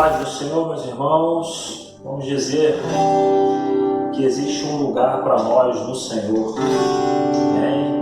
Paz do Senhor, meus irmãos, vamos dizer que existe um lugar para nós no Senhor. Amém?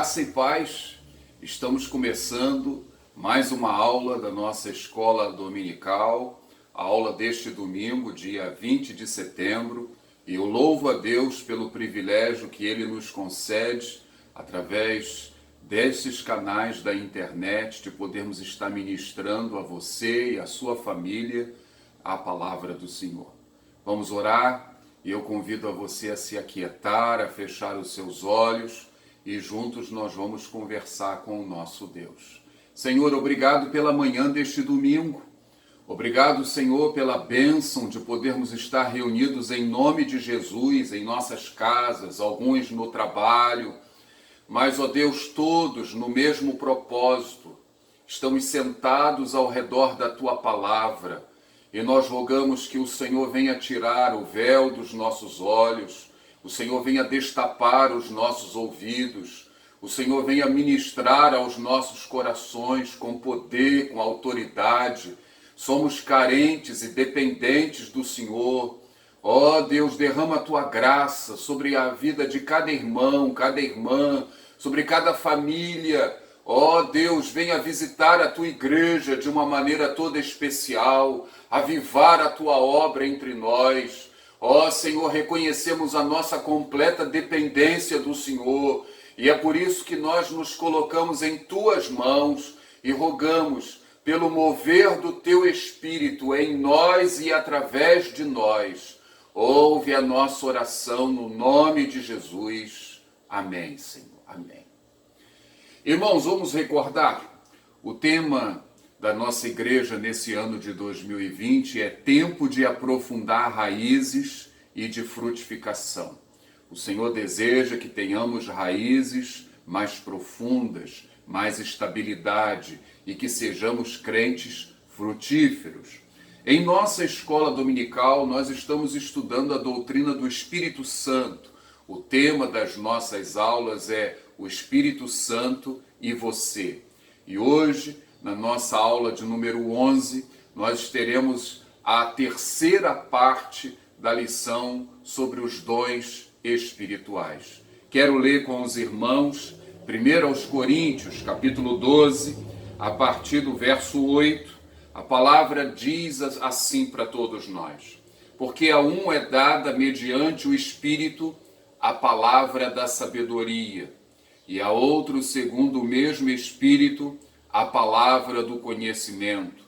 Graça e paz, estamos começando mais uma aula da nossa escola dominical, a aula deste domingo, dia 20 de setembro, e eu louvo a Deus pelo privilégio que Ele nos concede, através desses canais da internet, de podermos estar ministrando a você e a sua família a palavra do Senhor. Vamos orar e eu convido a você a se aquietar, a fechar os seus olhos e juntos nós vamos conversar com o nosso Deus. Senhor, obrigado pela manhã deste domingo. Obrigado, Senhor, pela bênção de podermos estar reunidos em nome de Jesus, em nossas casas, alguns no trabalho, mas, ó Deus, todos no mesmo propósito. Estamos sentados ao redor da Tua palavra e nós rogamos que o Senhor venha tirar o véu dos nossos olhos, o Senhor venha destapar os nossos ouvidos, o Senhor venha ministrar aos nossos corações com poder, com autoridade. Somos carentes e dependentes do Senhor. Ó Deus, derrama a Tua graça sobre a vida de cada irmão, cada irmã, sobre cada família. Ó Deus, venha visitar a Tua igreja de uma maneira toda especial, avivar a Tua obra entre nós. Ó Senhor, reconhecemos a nossa completa dependência do Senhor e é por isso que nós nos colocamos em Tuas mãos e rogamos pelo mover do Teu Espírito em nós e através de nós. Ouve a nossa oração no nome de Jesus. Amém, Senhor. Amém. Irmãos, vamos recordar o tema da nossa igreja nesse ano de 2020 é tempo de aprofundar raízes e de frutificação. O Senhor deseja que tenhamos raízes mais profundas, mais estabilidade e que sejamos crentes frutíferos. Em nossa escola dominical, nós estamos estudando a doutrina do Espírito Santo. O tema das nossas aulas é o Espírito Santo e você. E hoje, na nossa aula de número 11, nós teremos a terceira parte da lição sobre os dons espirituais. Quero ler com os irmãos 1 aos Coríntios, capítulo 12, a partir do verso 8. A palavra diz assim para todos nós: porque a um é dada mediante o Espírito a palavra da sabedoria, e a outro, segundo o mesmo Espírito, a palavra do conhecimento,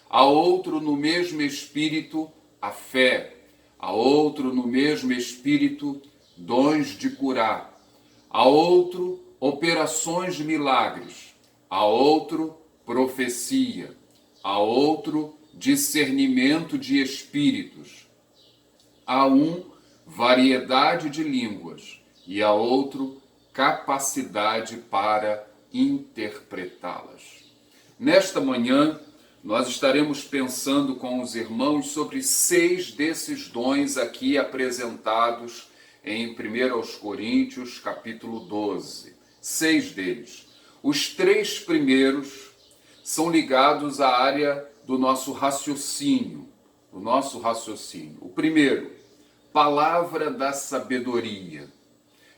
a outro no mesmo Espírito a fé, a outro no mesmo Espírito dons de curar, a outro operações de milagres, a outro profecia, a outro discernimento de espíritos, a um variedade de línguas e a outro capacidade para interpretá-las. Nesta manhã, nós estaremos pensando com os irmãos sobre 6 desses dons aqui apresentados em 1 aos Coríntios, capítulo 12. 6 deles. Os 3 primeiros são ligados à área do nosso raciocínio. O primeiro, palavra da sabedoria.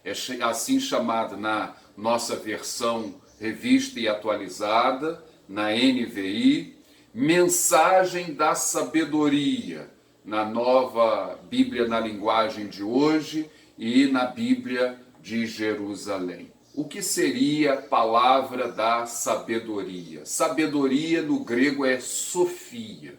É assim chamada na nossa versão revista e atualizada, na NVI, mensagem da sabedoria, na nova Bíblia na linguagem de hoje e na Bíblia de Jerusalém. O que seria a palavra da sabedoria? Sabedoria no grego é sofia.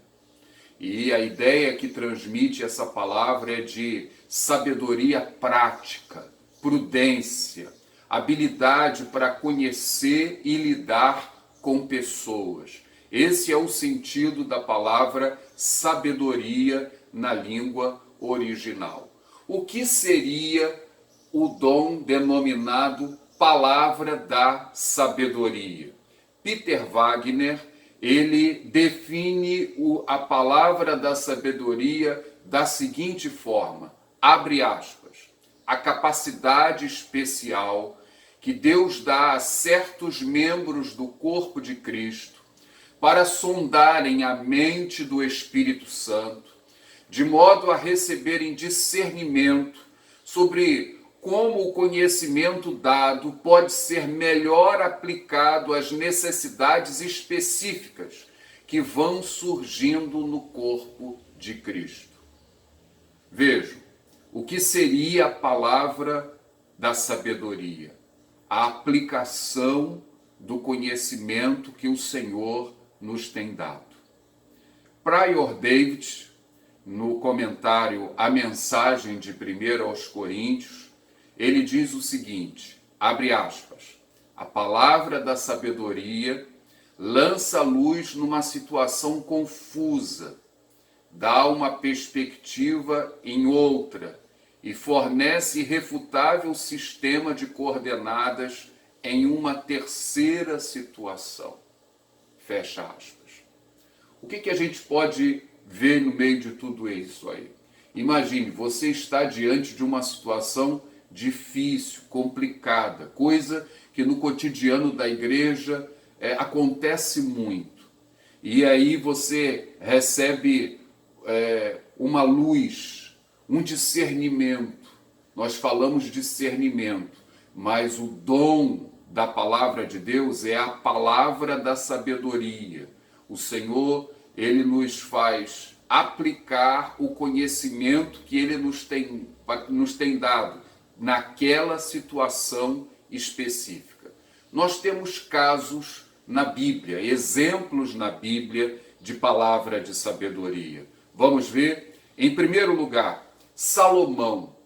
E a ideia que transmite essa palavra é de sabedoria prática, prudência, habilidade para conhecer e lidar com pessoas. Esse é o sentido da palavra sabedoria na língua original. O que seria o dom denominado palavra da sabedoria? Peter Wagner, ele define a palavra da sabedoria da seguinte forma, abre aspas, a capacidade especial que Deus dá a certos membros do corpo de Cristo para sondarem a mente do Espírito Santo, de modo a receberem discernimento sobre como o conhecimento dado pode ser melhor aplicado às necessidades específicas que vão surgindo no corpo de Cristo. Vejam, o que seria a palavra da sabedoria? A aplicação do conhecimento que o Senhor nos tem dado. Prior David, no comentário A Mensagem de 1 aos Coríntios, ele diz o seguinte, abre aspas, a palavra da sabedoria lança luz numa situação confusa, dá uma perspectiva em outra e fornece irrefutável sistema de coordenadas em uma terceira situação. Fecha aspas. O que a gente pode ver no meio de tudo isso aí? Imagine, você está diante de uma situação difícil, complicada, coisa que no cotidiano da igreja acontece muito. E aí você recebe uma luz, um discernimento. Nós falamos discernimento, mas o dom da palavra de Deus é a palavra da sabedoria. O Senhor, ele nos faz aplicar o conhecimento que ele nos tem dado naquela situação específica. Nós temos casos na Bíblia, exemplos na Bíblia de palavra de sabedoria. Vamos ver? Em primeiro lugar, Salomão,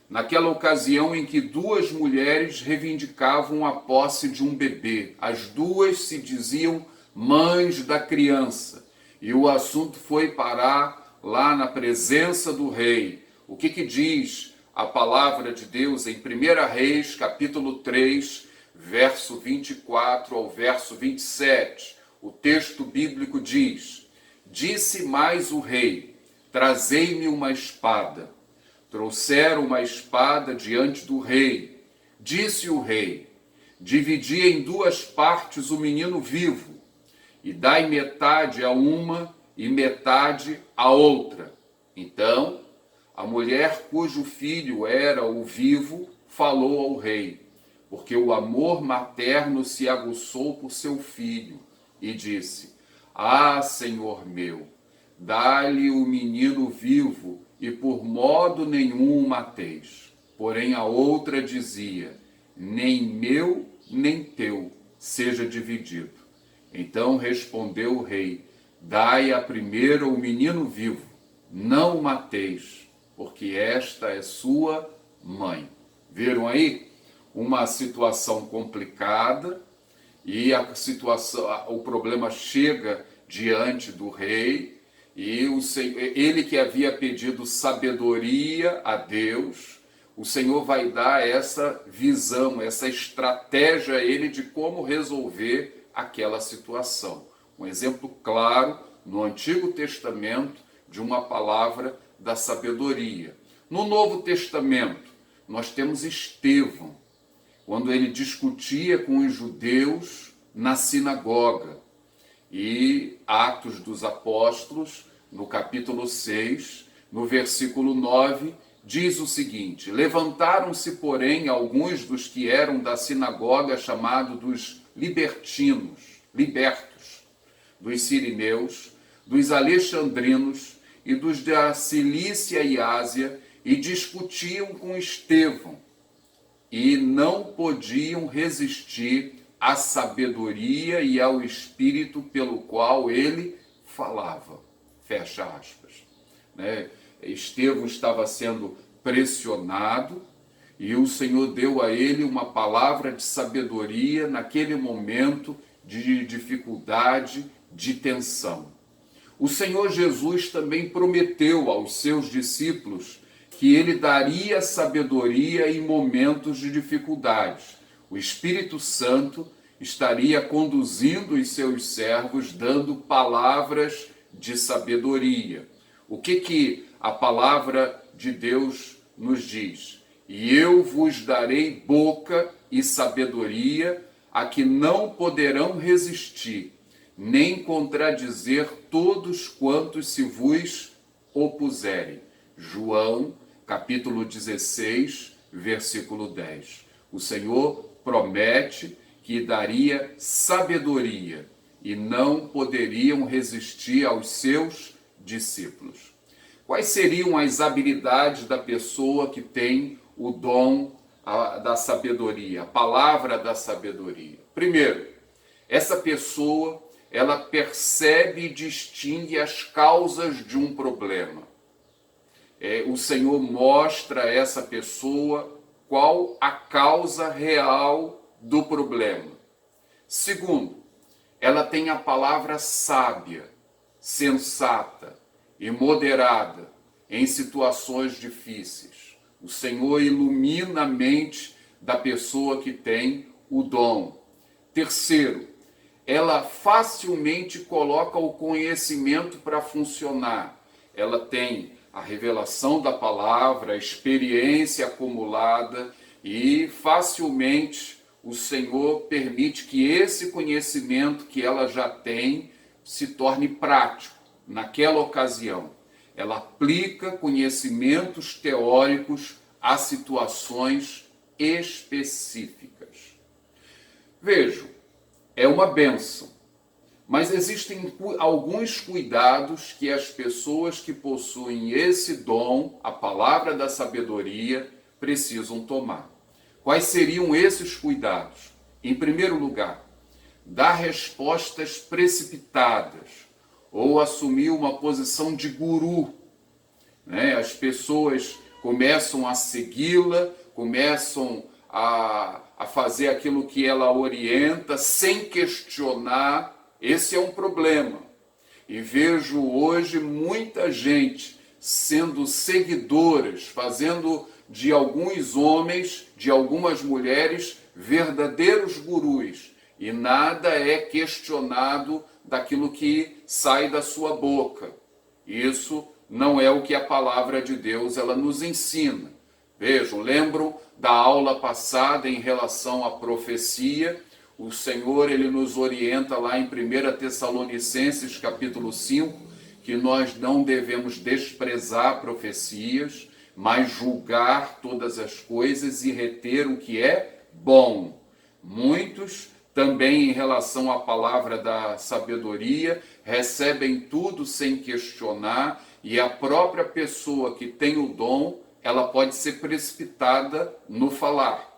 naquela ocasião em que duas mulheres reivindicavam a posse de um bebê. As duas se diziam mães da criança. E o assunto foi parar lá na presença do rei. O que diz a palavra de Deus em 1 Reis, capítulo 3, verso 24 ao verso 27? O texto bíblico diz, disse mais o rei, trazei-me uma espada. Trouxeram uma espada diante do rei. Disse o rei, dividi em duas partes o menino vivo, e dai metade a uma e metade a outra. Então, a mulher cujo filho era o vivo falou ao rei, porque o amor materno se aguçou por seu filho, e disse, ah, Senhor meu, dá-lhe o menino vivo, e por modo nenhum o mateis. Porém a outra dizia, nem meu, nem teu, seja dividido. Então respondeu o rei, dai a primeira o menino vivo, não o mateis, porque esta é sua mãe. Viram aí? Uma situação complicada, e o problema chega diante do rei, e ele que havia pedido sabedoria a Deus, o Senhor vai dar essa visão, essa estratégia a ele de como resolver aquela situação. Um exemplo claro no Antigo Testamento de uma palavra da sabedoria. No Novo Testamento, nós temos Estevão, quando ele discutia com os judeus na sinagoga. E Atos dos Apóstolos, no capítulo 6, no versículo 9, diz o seguinte, levantaram-se, porém, alguns dos que eram da sinagoga, chamado dos libertos, dos sirineus, dos alexandrinos e dos da Cilícia e Ásia, e discutiam com Estevão, e não podiam resistir à sabedoria e ao espírito pelo qual ele falava. Fecha aspas. Estevão estava sendo pressionado e o Senhor deu a ele uma palavra de sabedoria naquele momento de dificuldade, de tensão. O Senhor Jesus também prometeu aos seus discípulos que ele daria sabedoria em momentos de dificuldades. O Espírito Santo estaria conduzindo os seus servos, dando palavras de sabedoria. O que a palavra de Deus nos diz? E eu vos darei boca e sabedoria, a que não poderão resistir, nem contradizer todos quantos se vos opuserem. João, capítulo 16, versículo 10. O Senhor promete que daria sabedoria e não poderiam resistir aos seus discípulos. Quais seriam as habilidades da pessoa que tem o dom da sabedoria, a palavra da sabedoria? Primeiro, essa pessoa, ela percebe e distingue as causas de um problema. O Senhor mostra a essa pessoa qual a causa real do problema. Segundo, ela tem a palavra sábia, sensata e moderada em situações difíceis. O Senhor ilumina a mente da pessoa que tem o dom. Terceiro, ela facilmente coloca o conhecimento para funcionar. Ela tem a revelação da palavra, a experiência acumulada e facilmente o Senhor permite que esse conhecimento que ela já tem se torne prático naquela ocasião. Ela aplica conhecimentos teóricos a situações específicas. Vejam, é uma bênção, mas existem alguns cuidados que as pessoas que possuem esse dom, a palavra da sabedoria, precisam tomar. Quais seriam esses cuidados? Em primeiro lugar, dar respostas precipitadas ou assumir uma posição de guru. As pessoas começam a segui-la, começam a fazer aquilo que ela orienta sem questionar. Esse é um problema. E vejo hoje muita gente sendo seguidoras, fazendo de alguns homens, de algumas mulheres, verdadeiros gurus. E nada é questionado daquilo que sai da sua boca. Isso não é o que a palavra de Deus ela nos ensina. Vejam, lembram da aula passada em relação à profecia? O Senhor ele nos orienta lá em 1 Tessalonicenses capítulo 5, que nós não devemos desprezar profecias, mas julgar todas as coisas e reter o que é bom. Muitos também em relação à palavra da sabedoria, recebem tudo sem questionar, e a própria pessoa que tem o dom, ela pode ser precipitada no falar.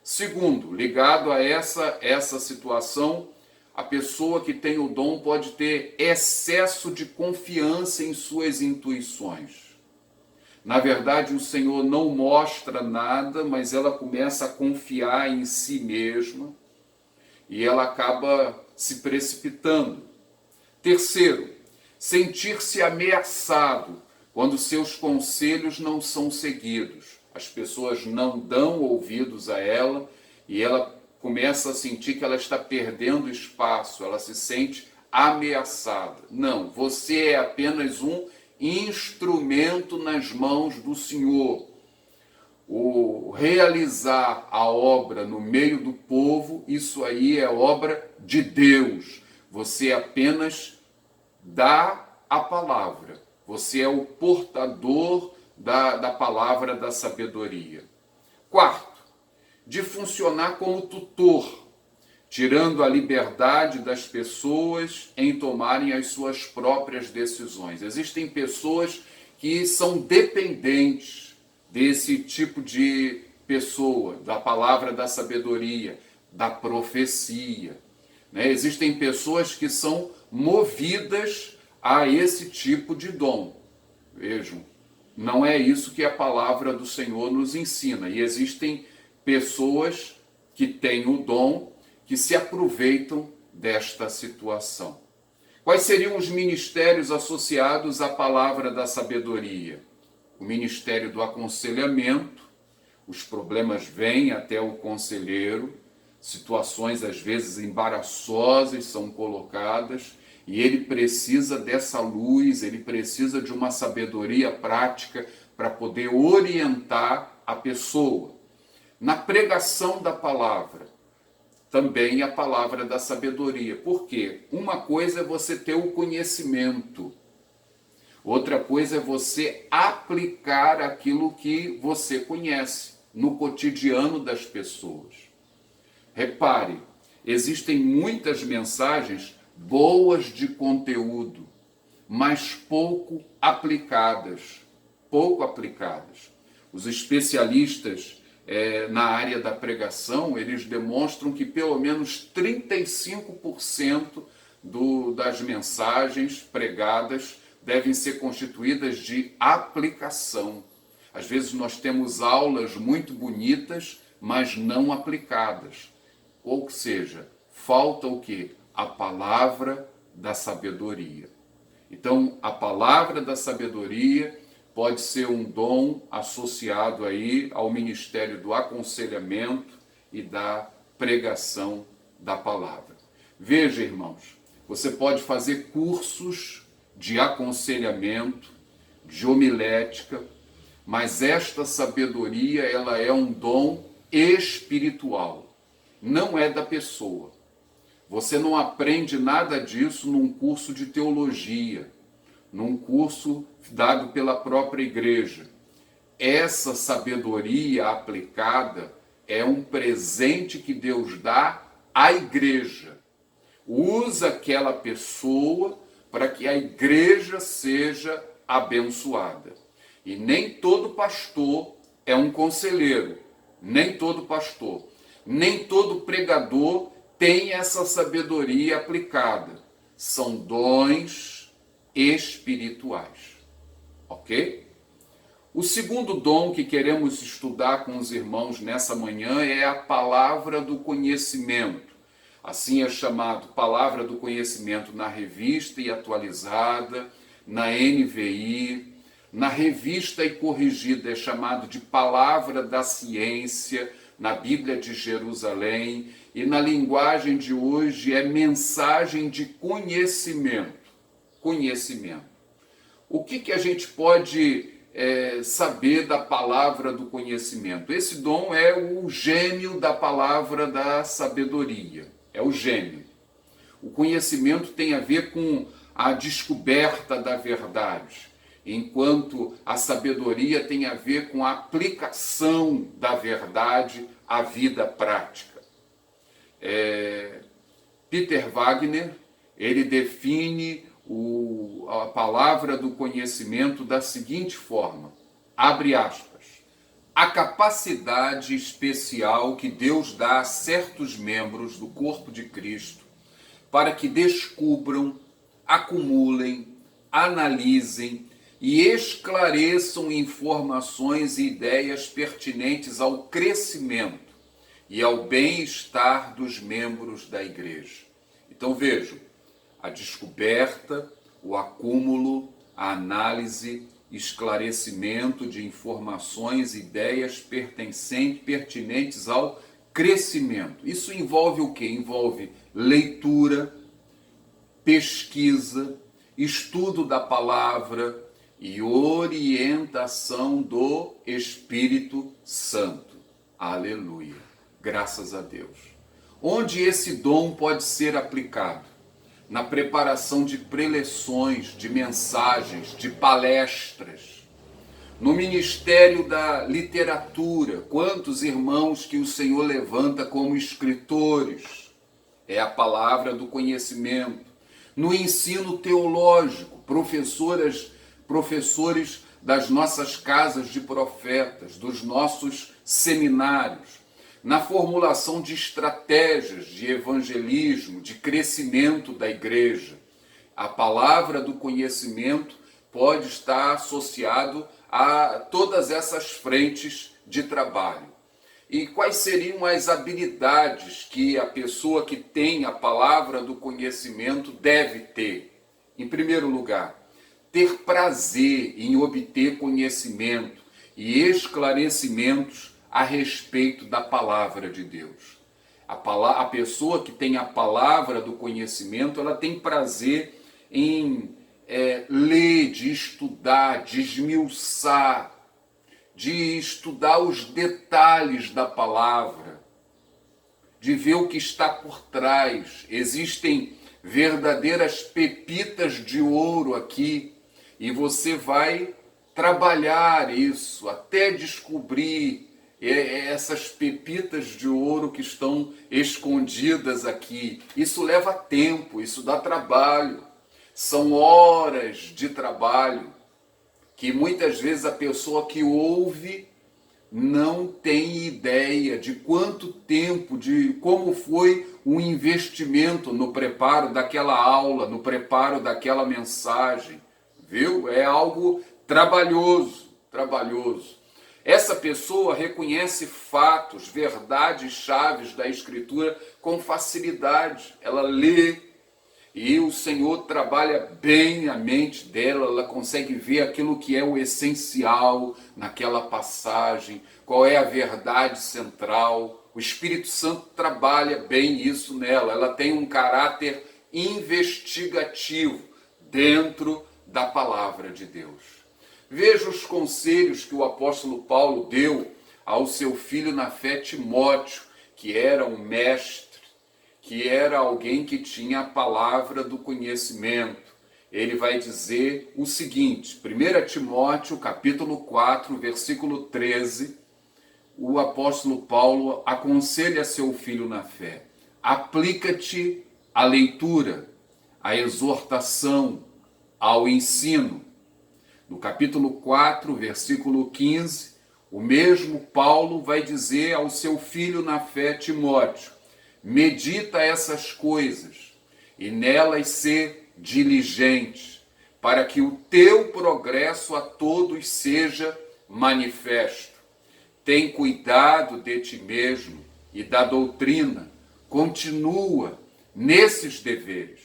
Segundo, ligado a essa situação, a pessoa que tem o dom pode ter excesso de confiança em suas intuições. Na verdade, o Senhor não mostra nada, mas ela começa a confiar em si mesma e ela acaba se precipitando. Terceiro, sentir-se ameaçado quando seus conselhos não são seguidos. As pessoas não dão ouvidos a ela e ela começa a sentir que ela está perdendo espaço, ela se sente ameaçada. Não, você é apenas um instrumento nas mãos do Senhor. O realizar a obra no meio do povo, isso aí é obra de Deus. Você apenas dá a palavra. Você é o portador da palavra da sabedoria. Quarto, de funcionar como tutor, tirando a liberdade das pessoas em tomarem as suas próprias decisões. Existem pessoas que são dependentes desse tipo de pessoa, da palavra da sabedoria, da profecia. Existem pessoas que são movidas a esse tipo de dom. Vejam, não é isso que a palavra do Senhor nos ensina. E existem pessoas que têm o dom, que se aproveitam desta situação. Quais seriam os ministérios associados à palavra da sabedoria? O ministério do aconselhamento, os problemas vêm até o conselheiro, situações às vezes embaraçosas são colocadas, e ele precisa dessa luz, ele precisa de uma sabedoria prática para poder orientar a pessoa. Na pregação da palavra, também a palavra da sabedoria. Por quê? Uma coisa é você ter o conhecimento. Outra coisa é você aplicar aquilo que você conhece no cotidiano das pessoas. Repare, existem muitas mensagens boas de conteúdo, mas pouco aplicadas. Pouco aplicadas. Os especialistas na área da pregação, eles demonstram que pelo menos 35% das mensagens pregadas devem ser constituídas de aplicação. Às vezes nós temos aulas muito bonitas, mas não aplicadas. Ou seja, falta o quê? A palavra da sabedoria. Então, a palavra da sabedoria pode ser um dom associado aí ao ministério do aconselhamento e da pregação da palavra. Veja, irmãos, você pode fazer cursos de aconselhamento, de homilética, mas esta sabedoria, ela é um dom espiritual, não é da pessoa. Você não aprende nada disso num curso de teologia, num curso dado pela própria igreja. Essa sabedoria aplicada é um presente que Deus dá à igreja. Usa aquela pessoa para que a igreja seja abençoada. E nem todo pastor é um conselheiro, nem todo pastor, nem todo pregador tem essa sabedoria aplicada. São dons espirituais, ok? O segundo dom que queremos estudar com os irmãos nessa manhã é a palavra do conhecimento. Assim é chamado Palavra do Conhecimento na Revista e Atualizada, na NVI, na Revista e Corrigida é chamado de Palavra da Ciência, na Bíblia de Jerusalém, e na linguagem de hoje é mensagem de conhecimento. Conhecimento. O que a gente pode saber da palavra do conhecimento? Esse dom é o gêmeo da palavra da sabedoria. É o gêmeo. O conhecimento tem a ver com a descoberta da verdade, enquanto a sabedoria tem a ver com a aplicação da verdade à vida prática. Peter Wagner, ele define a palavra do conhecimento da seguinte forma, abre aspas, a capacidade especial que Deus dá a certos membros do corpo de Cristo para que descubram, acumulem, analisem e esclareçam informações e ideias pertinentes ao crescimento e ao bem-estar dos membros da igreja. Então vejam, a descoberta, o acúmulo, a análise, esclarecimento de informações e ideias pertinentes ao crescimento. Isso envolve o quê? Envolve leitura, pesquisa, estudo da palavra e orientação do Espírito Santo. Aleluia. Graças a Deus. Onde esse dom pode ser aplicado? Na preparação de preleções, de mensagens, de palestras. No ministério da literatura, quantos irmãos que o Senhor levanta como escritores? É a palavra do conhecimento. No ensino teológico, professores das nossas casas de profetas, dos nossos seminários, na formulação de estratégias de evangelismo, de crescimento da igreja. A palavra do conhecimento pode estar associado a todas essas frentes de trabalho. E quais seriam as habilidades que a pessoa que tem a palavra do conhecimento deve ter? Em primeiro lugar, ter prazer em obter conhecimento e esclarecimentos a respeito da palavra de Deus. A pessoa que tem a palavra do conhecimento, ela tem prazer em ler, de estudar, de esmiuçar, de estudar os detalhes da palavra, de ver o que está por trás. Existem verdadeiras pepitas de ouro aqui, e você vai trabalhar isso até descobrir essas pepitas de ouro que estão escondidas aqui. Isso leva tempo, isso dá trabalho. São horas de trabalho que muitas vezes a pessoa que ouve não tem ideia de quanto tempo, de como foi o investimento no preparo daquela aula, no preparo daquela mensagem, viu? É algo trabalhoso, trabalhoso. Essa pessoa reconhece fatos, verdades chaves da Escritura com facilidade. Ela lê e o Senhor trabalha bem a mente dela, ela consegue ver aquilo que é o essencial naquela passagem, qual é a verdade central. O Espírito Santo trabalha bem isso nela, ela tem um caráter investigativo dentro da palavra de Deus. Veja os conselhos que o apóstolo Paulo deu ao seu filho na fé Timóteo, que era um mestre, que era alguém que tinha a palavra do conhecimento. Ele vai dizer o seguinte, 1 Timóteo, capítulo 4, versículo 13, o apóstolo Paulo aconselha seu filho na fé: aplica-te à leitura, à exortação, ao ensino. No capítulo 4, versículo 15, o mesmo Paulo vai dizer ao seu filho na fé Timóteo: medita essas coisas e nelas ser diligente, para que o teu progresso a todos seja manifesto. Tem cuidado de ti mesmo e da doutrina, continua nesses deveres.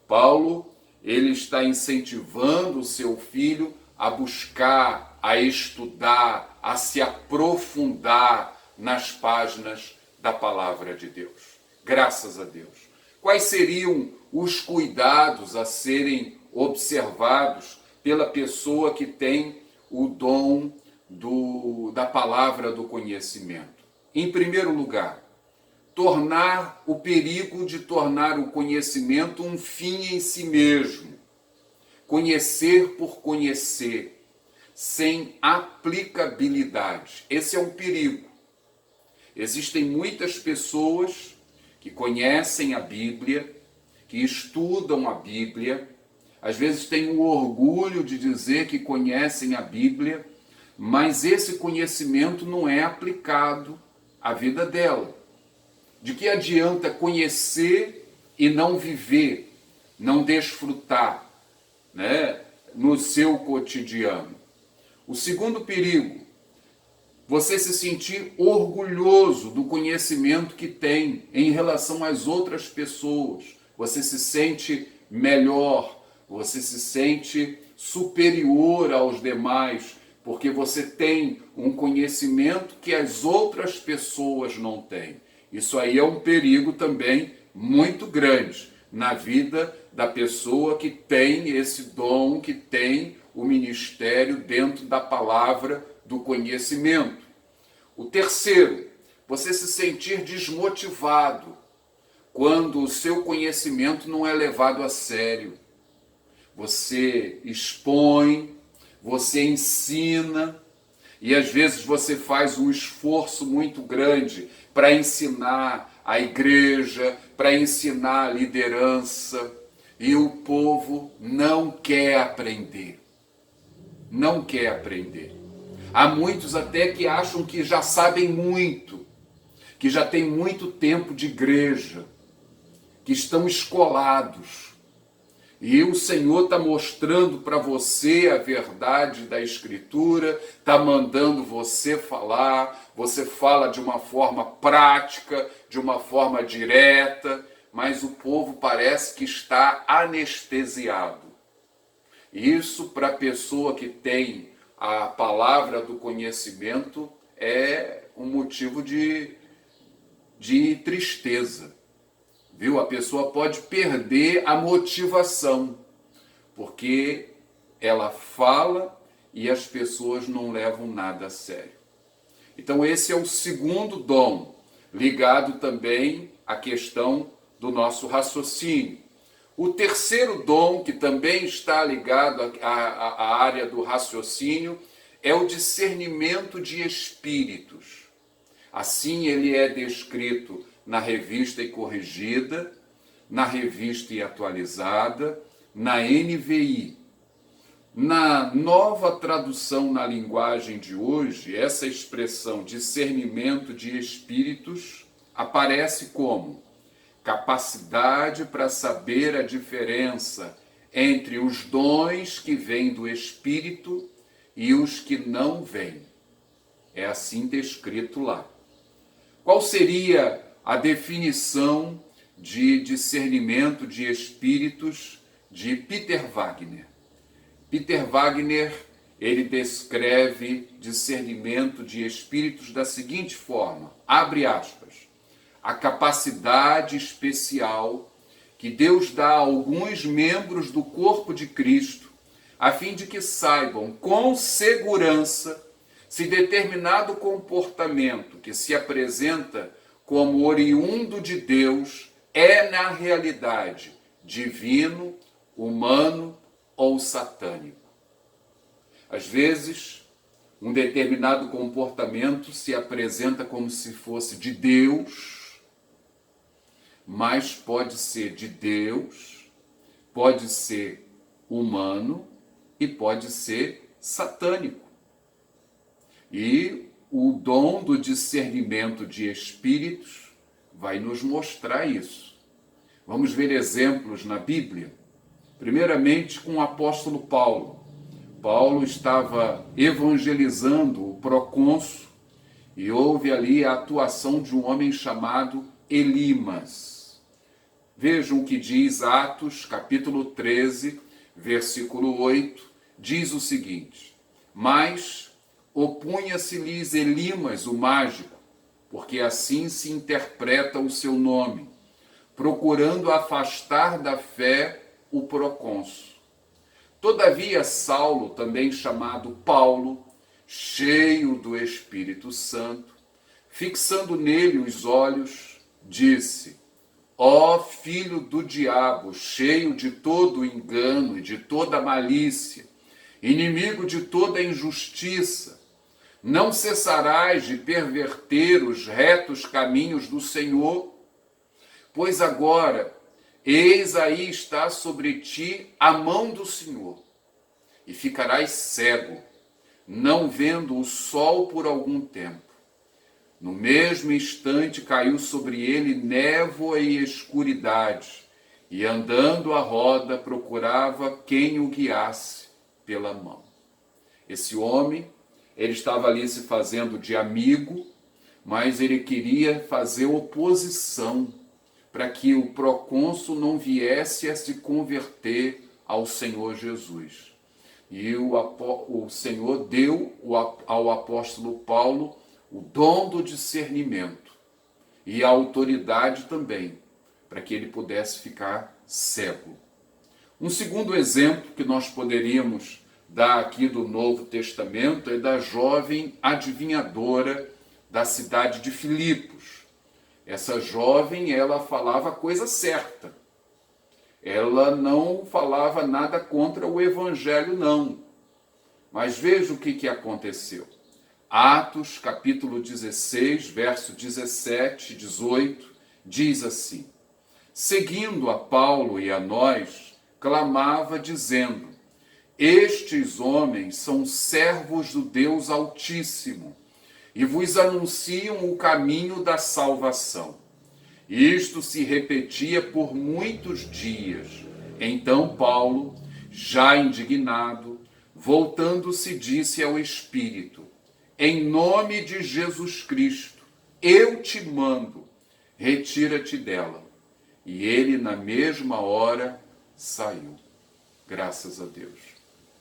Paulo, ele está incentivando o seu filho a buscar, a estudar, a se aprofundar nas páginas da palavra de Deus. Graças a Deus. Quais seriam os cuidados a serem observados pela pessoa que tem o dom da palavra do conhecimento? Em primeiro lugar, o perigo de tornar o conhecimento um fim em si mesmo. Conhecer por conhecer, sem aplicabilidade. Esse é um perigo. Existem muitas pessoas que conhecem a Bíblia, que estudam a Bíblia, às vezes têm o orgulho de dizer que conhecem a Bíblia, mas esse conhecimento não é aplicado à vida dela. De que adianta conhecer e não viver, não desfrutar, né, no seu cotidiano? O segundo perigo, você se sentir orgulhoso do conhecimento que tem em relação às outras pessoas. Você se sente melhor, você se sente superior aos demais, porque você tem um conhecimento que as outras pessoas não têm. Isso aí é um perigo também muito grande na vida da pessoa que tem esse dom, que tem o ministério dentro da palavra do conhecimento. O terceiro, você se sentir desmotivado quando o seu conhecimento não é levado a sério. Você expõe, você ensina, e às vezes você faz um esforço muito grande para ensinar a igreja, para ensinar a liderança, e o povo não quer aprender. Não quer aprender. Há muitos até que acham que já sabem muito, que já têm muito tempo de igreja, que estão escolados. E o Senhor está mostrando para você a verdade da Escritura, está mandando você falar, você fala de uma forma prática, de uma forma direta, mas o povo parece que está anestesiado. Isso, para a pessoa que tem a palavra do conhecimento, é um motivo de tristeza. Viu? A pessoa pode perder a motivação, porque ela fala e as pessoas não levam nada a sério. Então esse é o segundo dom, ligado também à questão do nosso raciocínio. O terceiro dom, que também está ligado à área do raciocínio, é o discernimento de espíritos. Assim ele é descrito na Revista e Corrigida, na Revista e Atualizada, na NVI. Na nova tradução na linguagem de hoje, essa expressão discernimento de espíritos aparece como capacidade para saber a diferença entre os dons que vêm do Espírito e os que não vêm. É assim descrito lá. Qual seria a definição de discernimento de espíritos de Peter Wagner? Peter Wagner, ele descreve discernimento de espíritos da seguinte forma, abre aspas, a capacidade especial que Deus dá a alguns membros do corpo de Cristo, a fim de que saibam com segurança se determinado comportamento que se apresenta como oriundo de Deus é na realidade divino, humano ou satânico. Às vezes, um determinado comportamento se apresenta como se fosse de Deus, mas pode ser de Deus, pode ser humano e pode ser satânico. E o dom do discernimento de espíritos vai nos mostrar isso. Vamos ver exemplos na Bíblia. Primeiramente com o apóstolo Paulo. Paulo estava evangelizando o procônsul e houve ali a atuação de um homem chamado Elimas. Vejam o que diz Atos, capítulo 13, versículo 8, diz o seguinte: mas opunha-se-lhes Elimas, o mágico, porque assim se interpreta o seu nome, procurando afastar da fé o procônsul. Todavia Saulo, também chamado Paulo, cheio do Espírito Santo, fixando nele os olhos, disse: ó filho do diabo, cheio de todo engano e de toda malícia, inimigo de toda injustiça, não cessarás de perverter os retos caminhos do Senhor? Pois agora, eis aí está sobre ti a mão do Senhor, e ficarás cego, não vendo o sol por algum tempo. No mesmo instante caiu sobre ele névoa e escuridade, e andando à roda procurava quem o guiasse pela mão. Esse homem, ele estava ali se fazendo de amigo, mas ele queria fazer oposição para que o procônsul não viesse a se converter ao Senhor Jesus. E o Senhor deu ao apóstolo Paulo o dom do discernimento e a autoridade também, para que ele pudesse ficar cego. Um segundo exemplo que nós poderíamos dar aqui do Novo Testamento é da jovem adivinhadora da cidade de Filipos. Essa jovem, ela falava a coisa certa. Ela não falava nada contra o evangelho, não. Mas veja o que aconteceu. Atos, capítulo 16, verso 17 e 18, diz assim: seguindo a Paulo e a nós, clamava dizendo: estes homens são servos do Deus Altíssimo, e vos anunciam o caminho da salvação. Isto se repetia por muitos dias. Então Paulo, já indignado, voltando-se, disse ao Espírito: em nome de Jesus Cristo, eu te mando, retira-te dela. E ele, na mesma hora, saiu. Graças a Deus.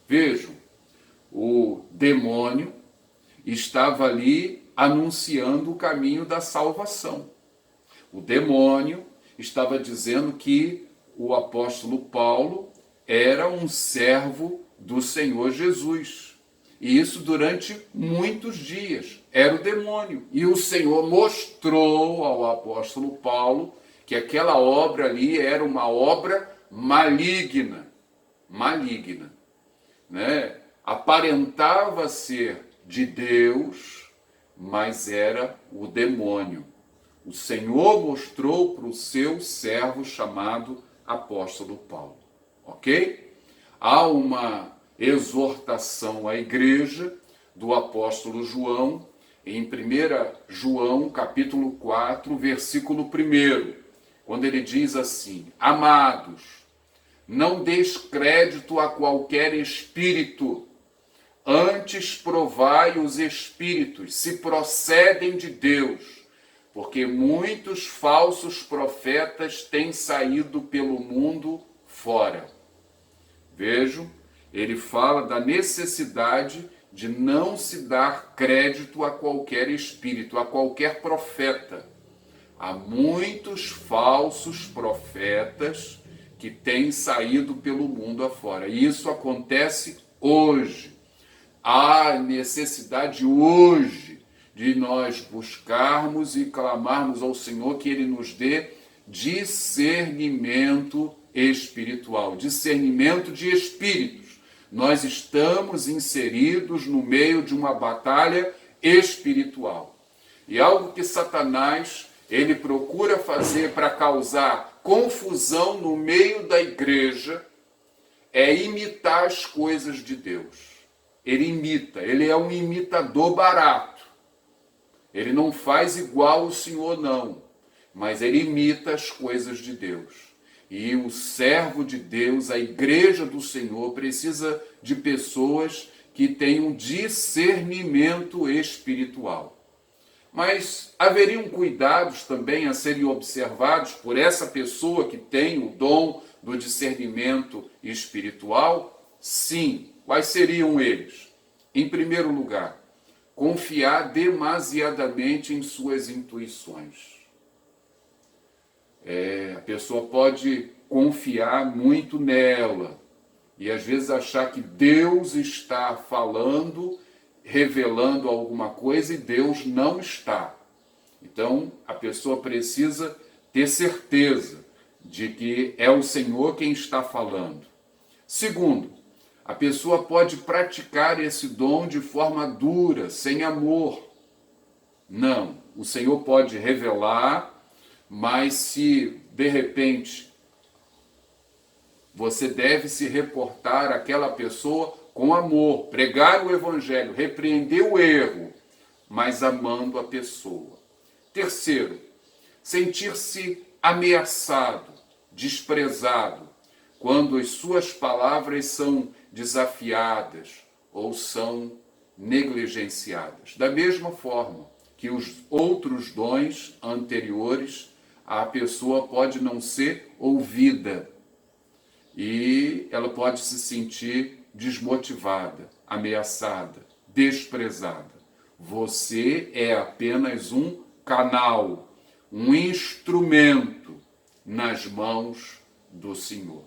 Vejam, o demônio estava ali anunciando o caminho da salvação. O demônio estava dizendo que o apóstolo Paulo era um servo do Senhor Jesus. E isso durante muitos dias. Era o demônio. E o Senhor mostrou ao apóstolo Paulo que aquela obra ali era uma obra maligna, né? Aparentava ser de Deus, mas era o demônio. O Senhor mostrou para o seu servo chamado apóstolo Paulo, ok? Há uma exortação à igreja do apóstolo João, em 1 João, capítulo 4, versículo 1, quando ele diz assim: amados, não deis crédito a qualquer espírito, antes provai os espíritos, se procedem de Deus, porque muitos falsos profetas têm saído pelo mundo fora. Vejam, ele fala da necessidade de não se dar crédito a qualquer espírito, a qualquer profeta. Há muitos falsos profetas que têm saído pelo mundo afora. E isso acontece hoje. Há necessidade hoje de nós buscarmos e clamarmos ao Senhor que Ele nos dê discernimento espiritual, discernimento de espíritos. Nós estamos inseridos no meio de uma batalha espiritual. E algo que Satanás, ele procura fazer para causar confusão no meio da igreja é imitar as coisas de Deus. Ele imita, ele é um imitador barato. Ele não faz igual o Senhor, não, mas ele imita as coisas de Deus. E o servo de Deus, a igreja do Senhor, precisa de pessoas que tenham discernimento espiritual. Mas haveriam cuidados também a serem observados por essa pessoa que tem o dom do discernimento espiritual? Sim. Quais seriam eles? Em primeiro lugar, confiar demasiadamente em suas intuições. A pessoa pode confiar muito nela e às vezes achar que Deus está falando, revelando alguma coisa e Deus não está. Então, a pessoa precisa ter certeza de que é o Senhor quem está falando. Segundo, a pessoa pode praticar esse dom de forma dura, sem amor. Não, o Senhor pode revelar, mas se de repente você deve se reportar àquela pessoa com amor, pregar o evangelho, repreender o erro, mas amando a pessoa. Terceiro, sentir-se ameaçado, desprezado, quando as suas palavras são desafiadas ou são negligenciadas. Da mesma forma que os outros dons anteriores, a pessoa pode não ser ouvida e ela pode se sentir desmotivada, ameaçada, desprezada. Você é apenas um canal, um instrumento nas mãos do Senhor.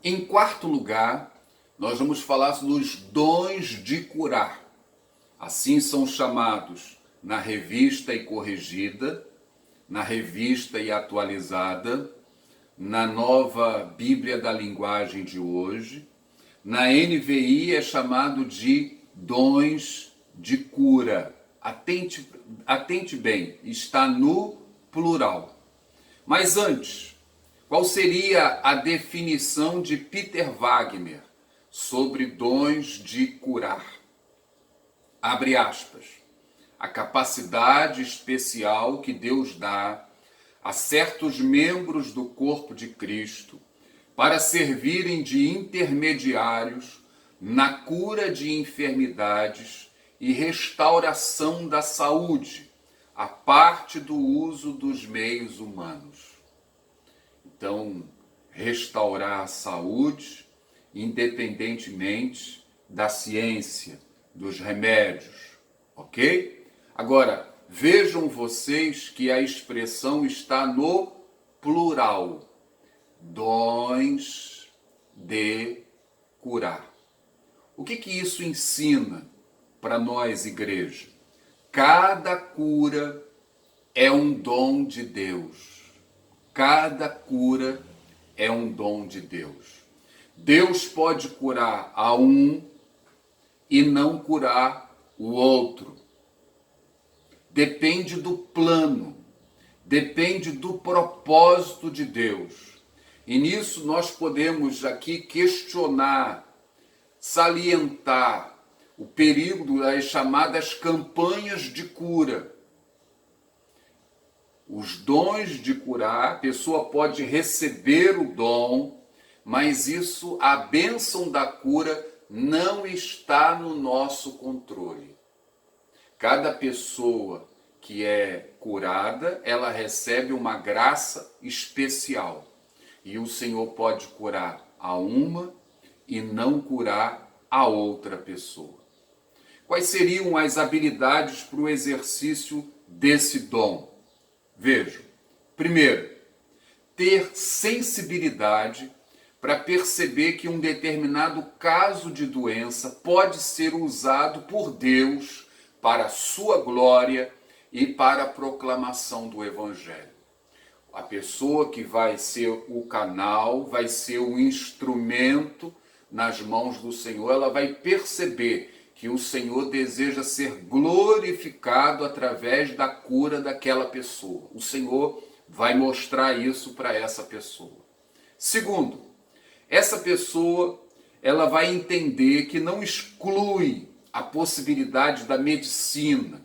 Em quarto lugar, nós vamos falar dos dons de curar. Assim são chamados na Revista e Corrigida, na Revista e Atualizada, na Nova Bíblia da Linguagem de hoje. Na NVI é chamado de dons de cura. Atente bem, está no plural. Mas antes, qual seria a definição de Peter Wagner sobre dons de curar? Abre aspas. A capacidade especial que Deus dá a certos membros do corpo de Cristo para servirem de intermediários na cura de enfermidades e restauração da saúde, a parte do uso dos meios humanos. Então, restaurar a saúde, independentemente da ciência, dos remédios, ok? Agora, vejam vocês que a expressão está no plural. Dons de curar. O que isso ensina para nós, igreja? Cada cura é um dom de Deus. Cada cura é um dom de Deus. Deus pode curar a um e não curar o outro. Depende do plano, depende do propósito de Deus. E nisso nós podemos aqui questionar, salientar o perigo das chamadas campanhas de cura. Os dons de curar, a pessoa pode receber o dom, mas isso, a bênção da cura, não está no nosso controle. Cada pessoa que é curada, ela recebe uma graça especial. E o Senhor pode curar a uma e não curar a outra pessoa. Quais seriam as habilidades para o exercício desse dom? Vejam. Primeiro, ter sensibilidade para perceber que um determinado caso de doença pode ser usado por Deus para a sua glória e para a proclamação do Evangelho. A pessoa que vai ser o canal, vai ser o instrumento nas mãos do Senhor, ela vai perceber que o Senhor deseja ser glorificado através da cura daquela pessoa. O Senhor vai mostrar isso para essa pessoa. Segundo, essa pessoa ela vai entender que não exclui a possibilidade da medicina,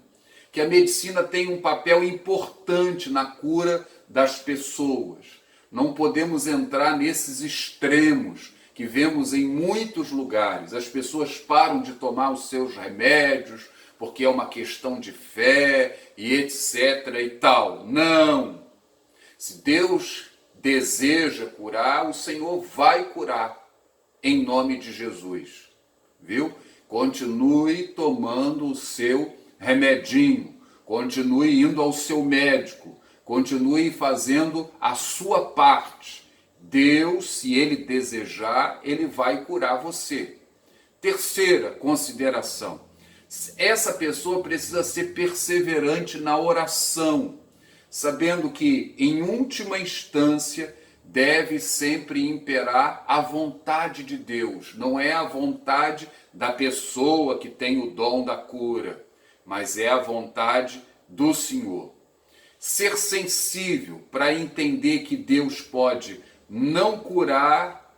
que a medicina tem um papel importante na cura das pessoas. Não podemos entrar nesses extremos que vemos em muitos lugares. As pessoas param de tomar os seus remédios porque é uma questão de fé e etc e tal. Não! Se Deus deseja curar, o Senhor vai curar em nome de Jesus. Viu? Continue tomando o seu remedinho, continue indo ao seu médico, continue fazendo a sua parte. Deus, se Ele desejar, Ele vai curar você. Terceira consideração, essa pessoa precisa ser perseverante na oração, sabendo que, em última instância, deve sempre imperar a vontade de Deus. Não é a vontade da pessoa que tem o dom da cura, mas é a vontade do Senhor. Ser sensível para entender que Deus pode não curar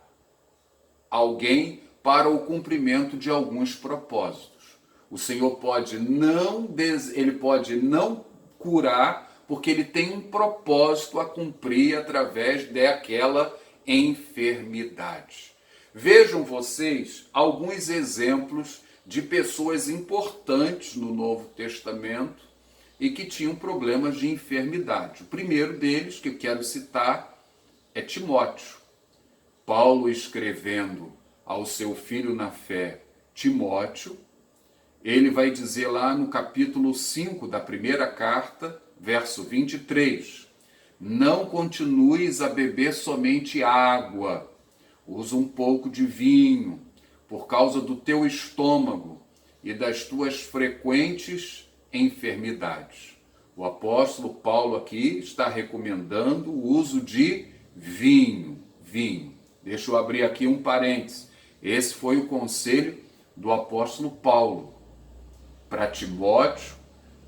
alguém para o cumprimento de alguns propósitos. O Senhor pode não curar porque Ele tem um propósito a cumprir através daquela enfermidade. Vejam vocês alguns exemplos de pessoas importantes no Novo Testamento e que tinham problemas de enfermidade. O primeiro deles, que eu quero citar, é Timóteo. Paulo, escrevendo ao seu filho na fé, Timóteo, ele vai dizer lá no capítulo 5 da primeira carta, verso 23, não continues a beber somente água, usa um pouco de vinho, por causa do teu estômago e das tuas frequentes enfermidades. O apóstolo Paulo aqui está recomendando o uso de vinho. Deixa eu abrir aqui um parênteses. Esse foi o conselho do apóstolo Paulo para Timóteo,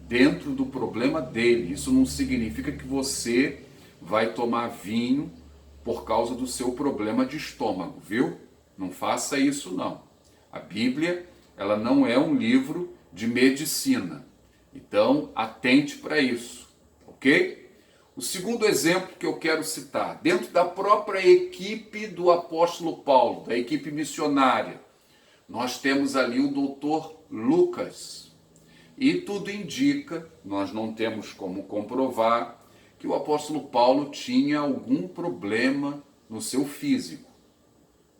dentro do problema dele. Isso não significa que você vai tomar vinho por causa do seu problema de estômago, viu? Não faça isso, não. A Bíblia, ela não é um livro de medicina. Então, atente para isso, ok? O segundo exemplo que eu quero citar, dentro da própria equipe do apóstolo Paulo, da equipe missionária, nós temos ali o doutor Lucas. E tudo indica, nós não temos como comprovar, que o apóstolo Paulo tinha algum problema no seu físico.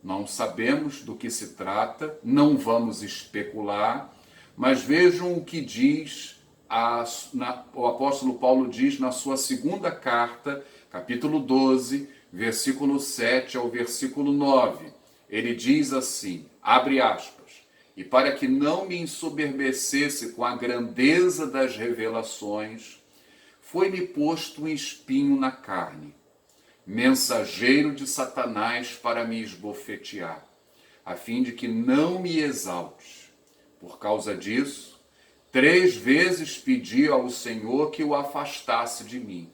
Não sabemos do que se trata, não vamos especular, mas vejam o que diz, o apóstolo Paulo diz na sua segunda carta, capítulo 12, versículo 7 ao versículo 9. Ele diz assim, abre aspas, e para que não me ensoberbecesse com a grandeza das revelações, foi-me posto um espinho na carne, mensageiro de Satanás para me esbofetear, a fim de que não me exalte. Por causa disso, 3 vezes pedi ao Senhor que o afastasse de mim.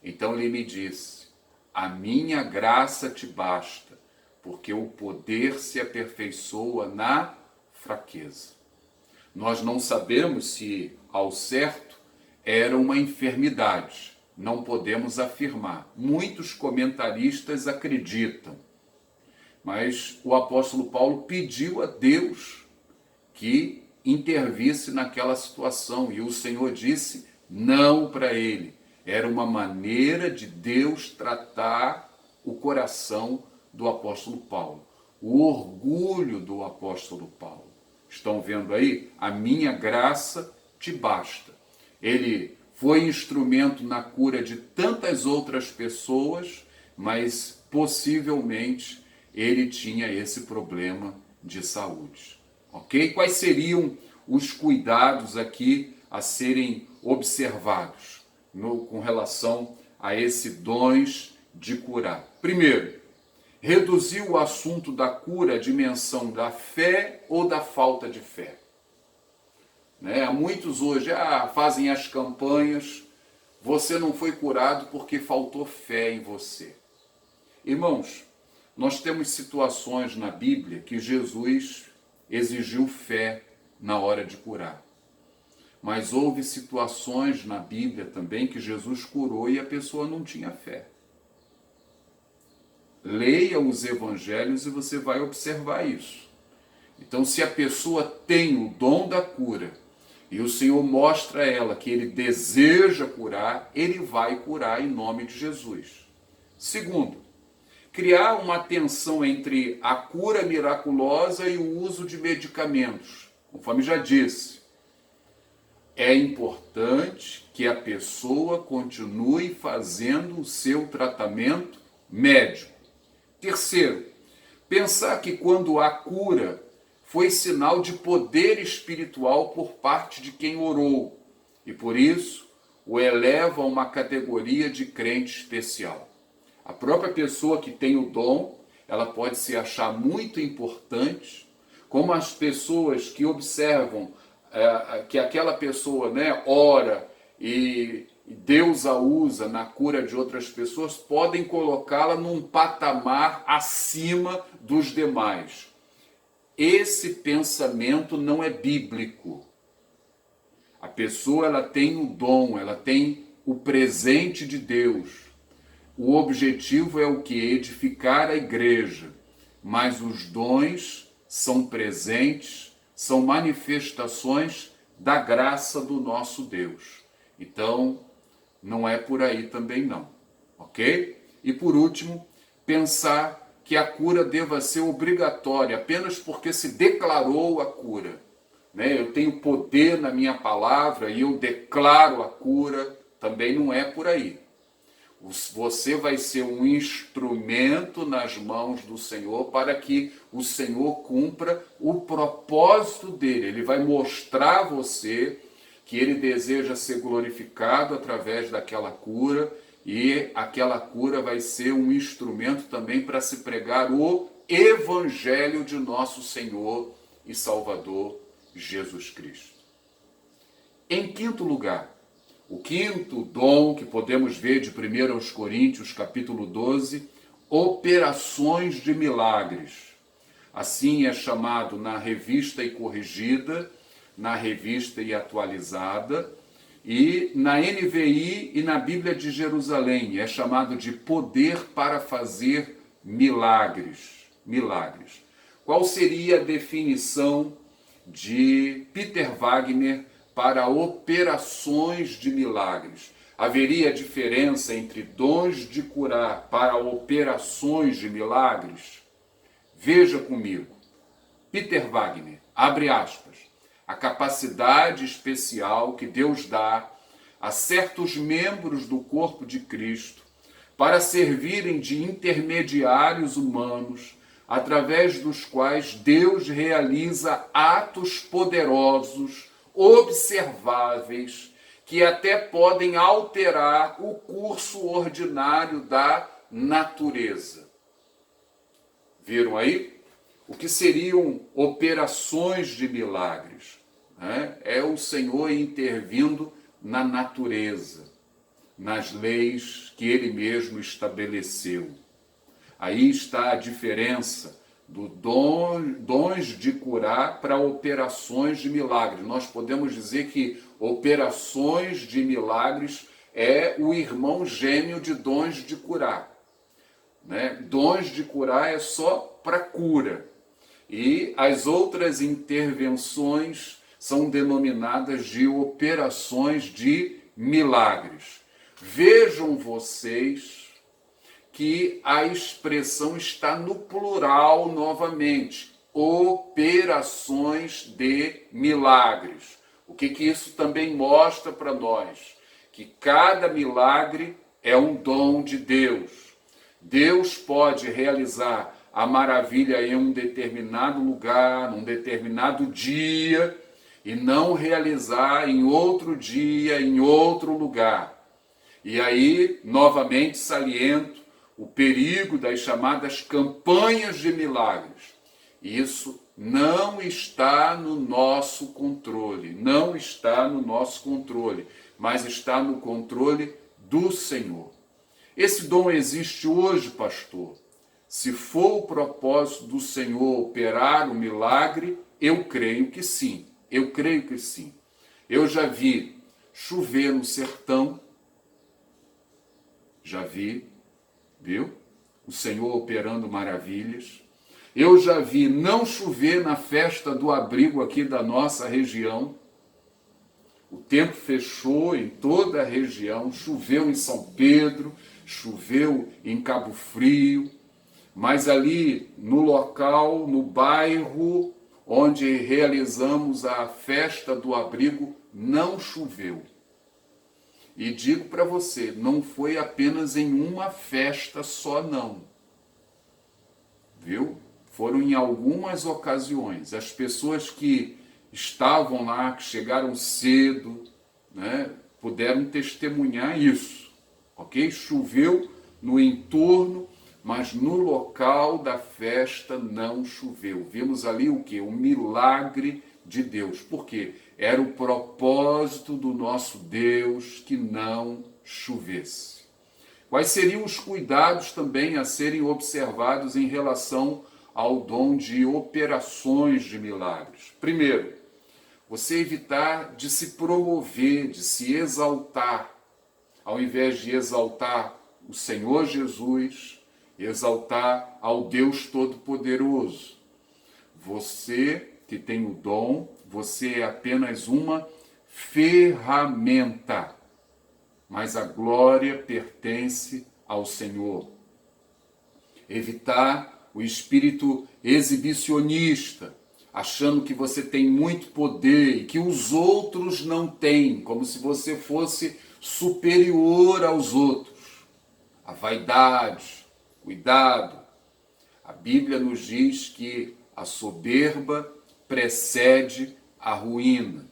Então ele me disse: a minha graça te basta, porque o poder se aperfeiçoa na fraqueza. Nós não sabemos se, ao certo, era uma enfermidade. Não podemos afirmar. Muitos comentaristas acreditam. Mas o apóstolo Paulo pediu a Deus que intervisse naquela situação. E o Senhor disse não para ele. Era uma maneira de Deus tratar o coração do apóstolo Paulo. O orgulho do apóstolo Paulo. Estão vendo aí? A minha graça te basta. Ele foi instrumento na cura de tantas outras pessoas, mas possivelmente ele tinha esse problema de saúde. Ok? Quais seriam os cuidados aqui a serem observados com relação a esse dons de curar? Primeiro, reduzir o assunto da cura à dimensão da fé ou da falta de fé. Muitos hoje fazem as campanhas, você não foi curado porque faltou fé em você. Irmãos, nós temos situações na Bíblia que Jesus exigiu fé na hora de curar. Mas houve situações na Bíblia também que Jesus curou e a pessoa não tinha fé. Leia os evangelhos e você vai observar isso. Então, se a pessoa tem o dom da cura e o Senhor mostra a ela que ele deseja curar, ele vai curar em nome de Jesus. Segundo, criar uma tensão entre a cura miraculosa e o uso de medicamentos. Conforme já disse, é importante que a pessoa continue fazendo o seu tratamento médico. Terceiro, pensar que quando há cura, foi sinal de poder espiritual por parte de quem orou, e por isso o eleva a uma categoria de crente especial. A própria pessoa que tem o dom, ela pode se achar muito importante, como as pessoas que observam que aquela pessoa ora e Deus a usa na cura de outras pessoas, podem colocá-la num patamar acima dos demais. Esse pensamento não é bíblico. A pessoa ela tem o dom, ela tem o presente de Deus. O objetivo é o que? Edificar a igreja. Mas os dons são presentes, são manifestações da graça do nosso Deus. Então, não é por aí também não. Ok? E por último, pensar que a cura deva ser obrigatória apenas porque se declarou a cura. Eu tenho poder na minha palavra e eu declaro a cura, também não é por aí. Você vai ser um instrumento nas mãos do Senhor para que o Senhor cumpra o propósito dele. Ele vai mostrar a você que ele deseja ser glorificado através daquela cura, e aquela cura vai ser um instrumento também para se pregar o Evangelho de nosso Senhor e Salvador Jesus Cristo. Em quinto lugar, o quinto dom que podemos ver de 1 Coríntios capítulo 12, operações de milagres. Assim é chamado na Revista e Corrigida, na Revista e Atualizada, e na NVI e na Bíblia de Jerusalém é chamado de poder para fazer milagres. Milagres. Qual seria a definição de Peter Wagner para operações de milagres? Haveria diferença entre dons de curar para operações de milagres? Veja comigo. Peter Wagner, abre aspas, a capacidade especial que Deus dá a certos membros do corpo de Cristo para servirem de intermediários humanos, através dos quais Deus realiza atos poderosos, observáveis, que até podem alterar o curso ordinário da natureza. Viram aí? O que seriam operações de milagres? É o Senhor intervindo na natureza, nas leis que Ele mesmo estabeleceu. Aí está a diferença do dons de curar para operações de milagres. Nós podemos dizer que operações de milagres é o irmão gêmeo de dons de curar. Dons de curar é só para cura. E as outras intervenções são denominadas de operações de milagres. Vejam vocês que a expressão está no plural novamente. Operações de milagres. O que isso também mostra para nós? Que cada milagre é um dom de Deus. Deus pode realizar a maravilha em um determinado lugar, num determinado dia, e não realizar em outro dia, em outro lugar. E aí, novamente, saliento o perigo das chamadas campanhas de milagres. Isso não está no nosso controle, não está no nosso controle, mas está no controle do Senhor. Esse dom existe hoje, pastor. Se for o propósito do Senhor operar o milagre, eu creio que sim. Eu creio que sim. Eu já vi chover no sertão. Já vi, viu? O Senhor operando maravilhas. Eu já vi não chover na festa do abrigo aqui da nossa região. O tempo fechou em toda a região. Choveu em São Pedro, choveu em Cabo Frio. Mas ali no local, no bairro onde realizamos a festa do abrigo, não choveu. E digo para você, não foi apenas em uma festa só não. Viu? Foram em algumas ocasiões. As pessoas que estavam lá, que chegaram cedo, puderam testemunhar isso. Ok? Choveu no entorno, mas no local da festa não choveu. Vimos ali o quê? Um milagre de Deus. Por quê? Era o propósito do nosso Deus que não chovesse. Quais seriam os cuidados também a serem observados em relação ao dom de operações de milagres? Primeiro, você evitar de se promover, de se exaltar, ao invés de exaltar o Senhor Jesus, exaltar ao Deus Todo-Poderoso. Você que tem o dom, você é apenas uma ferramenta, mas a glória pertence ao Senhor. Evitar o espírito exibicionista, achando que você tem muito poder e que os outros não têm, como se você fosse superior aos outros. A vaidade, cuidado. A Bíblia nos diz que a soberba precede a ruína.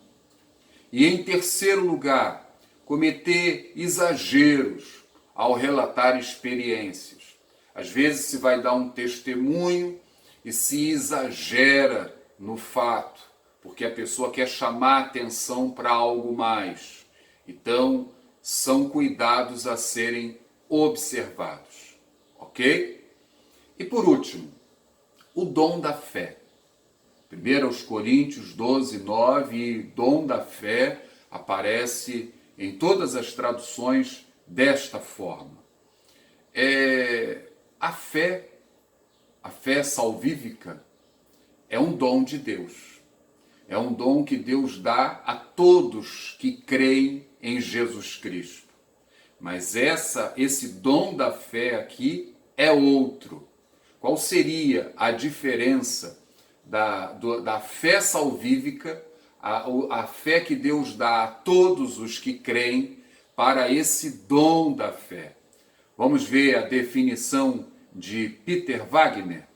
E em terceiro lugar, cometer exageros ao relatar experiências. Às vezes se vai dar um testemunho e se exagera no fato, porque a pessoa quer chamar atenção para algo mais. Então, são cuidados a serem observados. Ok? E por último, o dom da fé. 1 Coríntios 12, 9, e dom da fé aparece em todas as traduções desta forma. A fé salvífica, é um dom de Deus. É um dom que Deus dá a todos que creem em Jesus Cristo. Mas esse dom da fé aqui é outro. Qual seria a diferença da fé salvífica, a fé que Deus dá a todos os que creem, para esse dom da fé? Vamos ver a definição de Peter Wagner.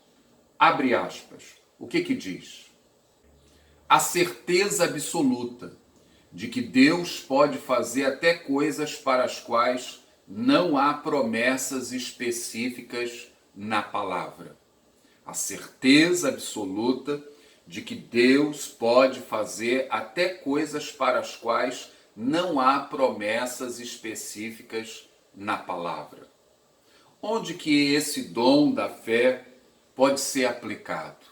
Abre aspas. O que diz? A certeza absoluta de que Deus pode fazer até coisas para as quais não há promessas específicas na palavra. A certeza absoluta de que Deus pode fazer até coisas para as quais não há promessas específicas na palavra. Onde que esse dom da fé pode ser aplicado?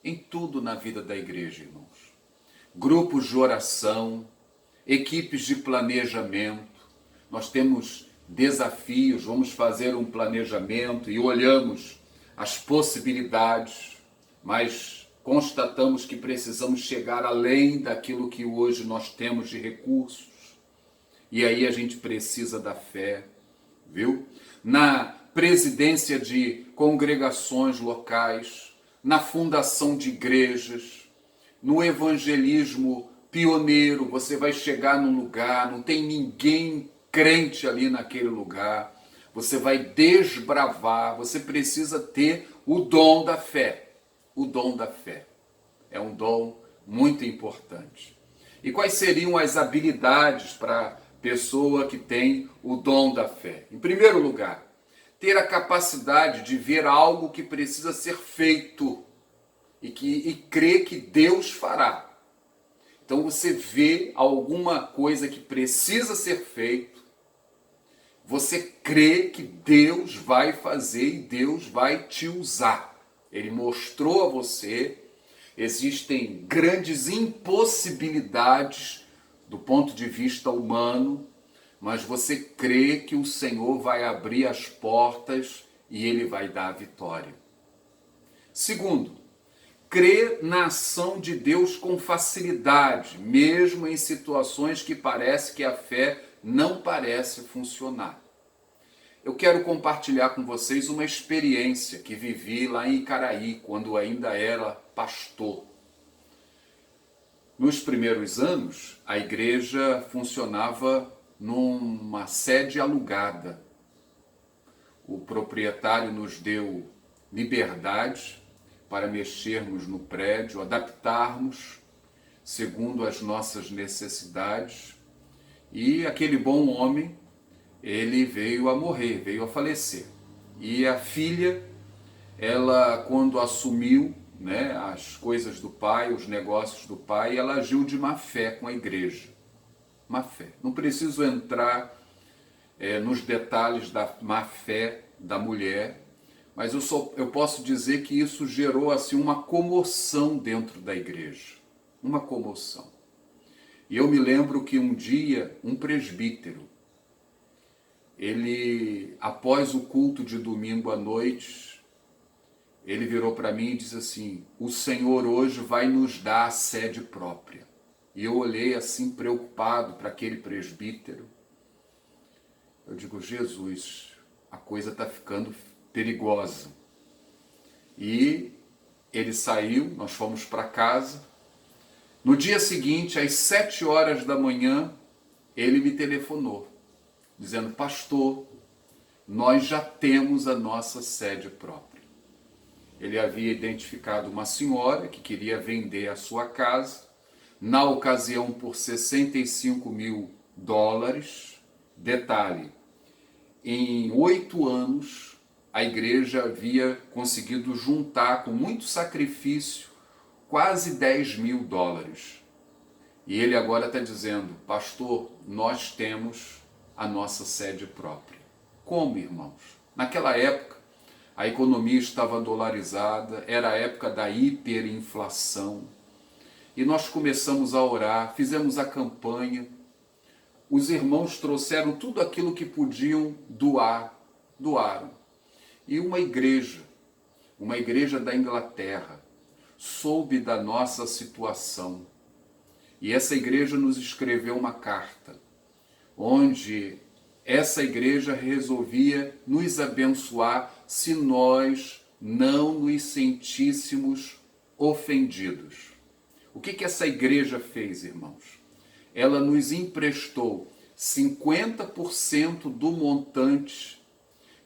Em tudo na vida da igreja, irmãos. Grupos de oração, equipes de planejamento. Nós temos desafios, vamos fazer um planejamento e olhamos as possibilidades, mas constatamos que precisamos chegar além daquilo que hoje nós temos de recursos. E aí a gente precisa da fé, viu? Na presidência de congregações locais, na fundação de igrejas, no evangelismo pioneiro, você vai chegar num lugar, não tem ninguém crente ali naquele lugar, você vai desbravar, você precisa ter o dom da fé. O dom da fé é um dom muito importante. E quais seriam as habilidades para a pessoa que tem o dom da fé? Em primeiro lugar, ter a capacidade de ver algo que precisa ser feito e crer que Deus fará. Então você vê alguma coisa que precisa ser feito, você crê que Deus vai fazer e Deus vai te usar. Ele mostrou a você, existem grandes impossibilidades do ponto de vista humano, mas você crê que o Senhor vai abrir as portas e Ele vai dar a vitória. Segundo, crer na ação de Deus com facilidade, mesmo em situações que parece que a fé não parece funcionar. Eu quero compartilhar com vocês uma experiência que vivi lá em Icaraí, quando ainda era pastor. Nos primeiros anos, a igreja funcionava numa sede alugada. O proprietário nos deu liberdade para mexermos no prédio, adaptarmos segundo as nossas necessidades. E aquele bom homem, ele veio a morrer, veio a falecer. E a filha, ela quando assumiu, as coisas do pai, os negócios do pai, ela agiu de má fé com a igreja. Má fé. Não preciso entrar nos detalhes da má fé da mulher, mas eu posso dizer que isso gerou assim uma comoção dentro da igreja. Uma comoção. E eu me lembro que um dia, um presbítero, ele, após o culto de domingo à noite, ele virou para mim e disse assim: o Senhor hoje vai nos dar a sede própria. E eu olhei assim preocupado para aquele presbítero. Eu digo: Jesus, a coisa está ficando perigosa. E ele saiu, nós fomos para casa. No dia seguinte, às 7 horas da manhã, ele me telefonou, dizendo: pastor, nós já temos a nossa sede própria. Ele havia identificado uma senhora que queria vender a sua casa, na ocasião por $65 mil. Detalhe, em 8 anos, a igreja havia conseguido juntar, com muito sacrifício, quase $10 mil. E ele agora está dizendo: pastor, nós temos a nossa sede própria. Como, irmãos? Naquela época, a economia estava dolarizada, era a época da hiperinflação. E nós começamos a orar, fizemos a campanha. Os irmãos trouxeram tudo aquilo que podiam doar, doaram. E uma igreja da Inglaterra, soube da nossa situação. E essa igreja nos escreveu uma carta, onde essa igreja resolvia nos abençoar se nós não nos sentíssemos ofendidos. O que essa igreja fez, irmãos? Ela nos emprestou 50% do montante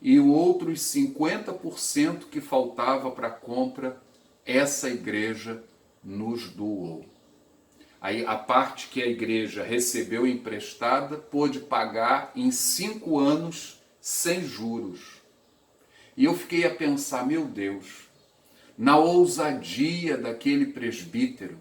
e os outros 50% que faltava para a compra, essa igreja nos doou. Aí a parte que a igreja recebeu emprestada pôde pagar em 5 anos sem juros. E eu fiquei a pensar, meu Deus, na ousadia daquele presbítero,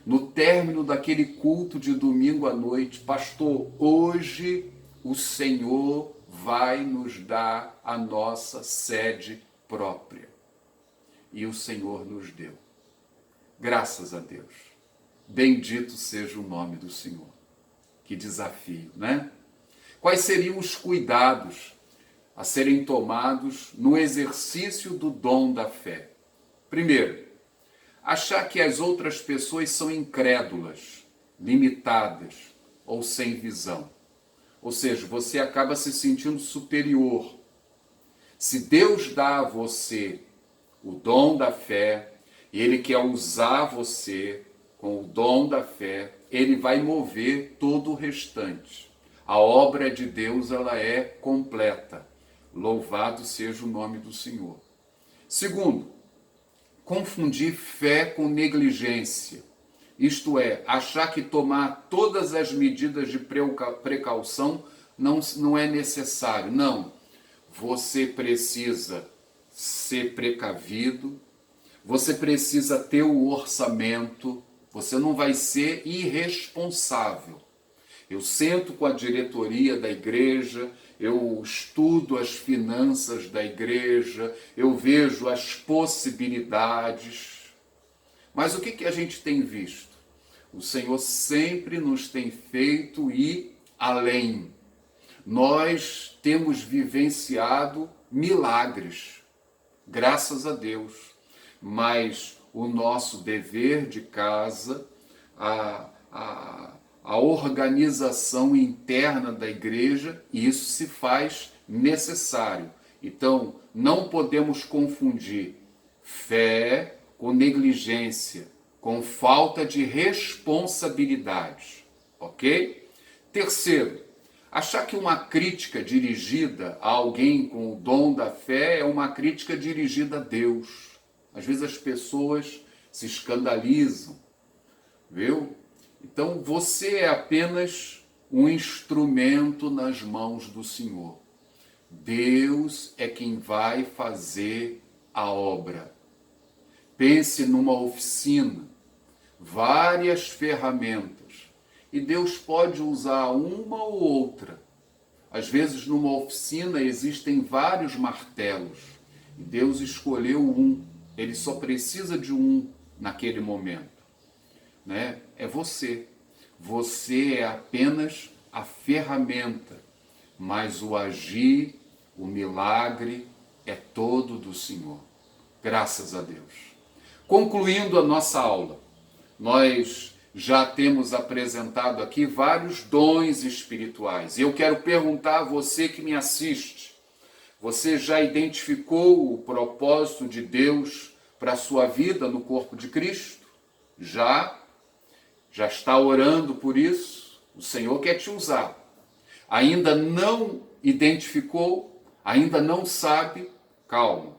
no término daquele culto de domingo à noite, pastor, hoje o Senhor vai nos dar a nossa sede própria. E o Senhor nos deu. Graças a Deus. Bendito seja o nome do Senhor. Que desafio, né? Quais seriam os cuidados a serem tomados no exercício do dom da fé? Primeiro, achar que as outras pessoas são incrédulas, limitadas ou sem visão. Ou seja, você acaba se sentindo superior. Se Deus dá a você o dom da fé, e Ele quer usar você com o dom da fé, Ele vai mover todo o restante. A obra de Deus, ela é completa. Louvado seja o nome do Senhor. Segundo, confundir fé com negligência. Isto é, achar que tomar todas as medidas de precaução não é necessário. Não. Você precisa ser precavido, você precisa ter o orçamento, você não vai ser irresponsável. Eu sento com a diretoria da igreja, eu estudo as finanças da igreja, eu vejo as possibilidades. Mas o que a gente tem visto? O Senhor sempre nos tem feito ir além. Nós temos vivenciado milagres, graças a Deus. Mas o nosso dever de casa, a organização interna da igreja, isso se faz necessário. Então, não podemos confundir fé com negligência, com falta de responsabilidade, ok? Terceiro, achar que uma crítica dirigida a alguém com o dom da fé é uma crítica dirigida a Deus. Às vezes as pessoas se escandalizam, viu? Então você é apenas um instrumento nas mãos do Senhor. Deus é quem vai fazer a obra. Pense numa oficina, várias ferramentas, e Deus pode usar uma ou outra. Às vezes numa oficina existem vários martelos, e Deus escolheu um. Ele só precisa de um naquele momento, né? É você. Você é apenas a ferramenta, mas o agir, o milagre é todo do Senhor. Graças a Deus. Concluindo a nossa aula, nós já temos apresentado aqui vários dons espirituais. E eu quero perguntar a você que me assiste, você já identificou o propósito de Deus para a sua vida no corpo de Cristo? Já está orando por isso? O Senhor quer te usar. Ainda não identificou? Ainda não sabe? Calma.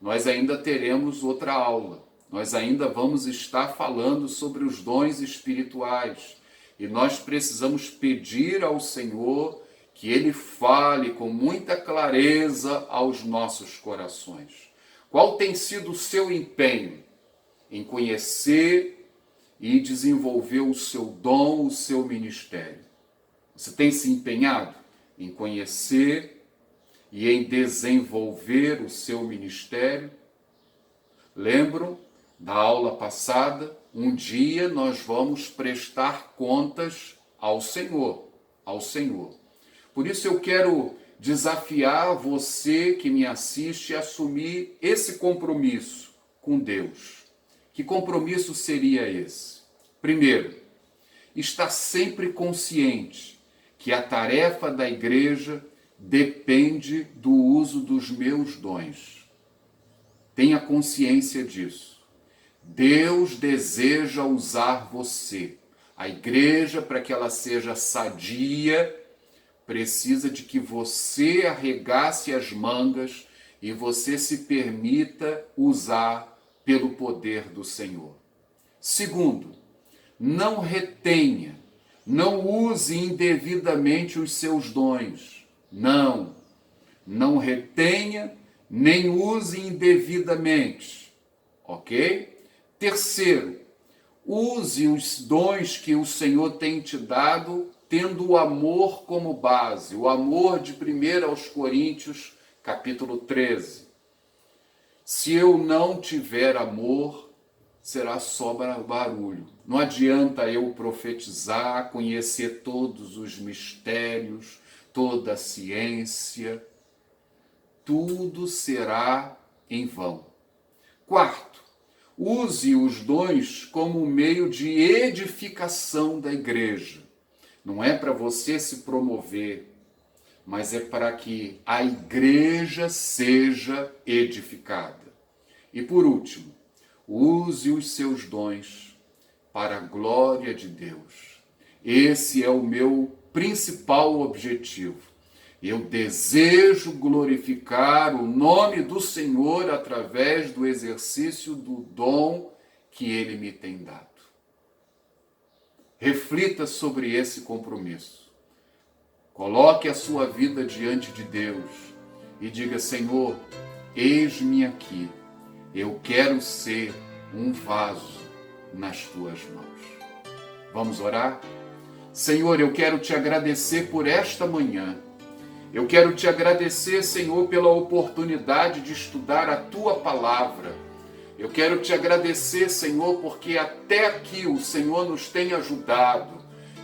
Nós ainda teremos outra aula. Nós ainda vamos estar falando sobre os dons espirituais. E nós precisamos pedir ao Senhor que Ele fale com muita clareza aos nossos corações. Qual tem sido o seu empenho em conhecer e desenvolver o seu dom, o seu ministério? Você tem se empenhado em conhecer e em desenvolver o seu ministério? Lembram da aula passada? Um dia nós vamos prestar contas ao Senhor, ao Senhor. Por isso eu quero desafiar você que me assiste a assumir esse compromisso com Deus. Que compromisso seria esse? Primeiro, estar sempre consciente que a tarefa da igreja depende do uso dos meus dons. Tenha consciência disso. Deus deseja usar você. A igreja, para que ela seja sadia, precisa de que você arregace as mangas e você se permita usar pelo poder do Senhor. Segundo, não retenha, não use indevidamente os seus dons. Não retenha, nem use indevidamente, ok? Terceiro, use os dons que o Senhor tem te dado, tendo o amor como base, o amor de 1 aos Coríntios, capítulo 13. Se eu não tiver amor, será só barulho. Não adianta eu profetizar, conhecer todos os mistérios, toda a ciência. Tudo será em vão. Quarto, use os dons como meio de edificação da igreja. Não é para você se promover, mas é para que a igreja seja edificada. E por último, use os seus dons para a glória de Deus. Esse é o meu principal objetivo. Eu desejo glorificar o nome do Senhor através do exercício do dom que Ele me tem dado. Reflita sobre esse compromisso. Coloque a sua vida diante de Deus e diga: Senhor, eis-me aqui. Eu quero ser um vaso nas tuas mãos. Vamos orar? Senhor, eu quero te agradecer por esta manhã. Eu quero te agradecer, Senhor, pela oportunidade de estudar a tua palavra. Eu quero te agradecer, Senhor, porque até aqui o Senhor nos tem ajudado.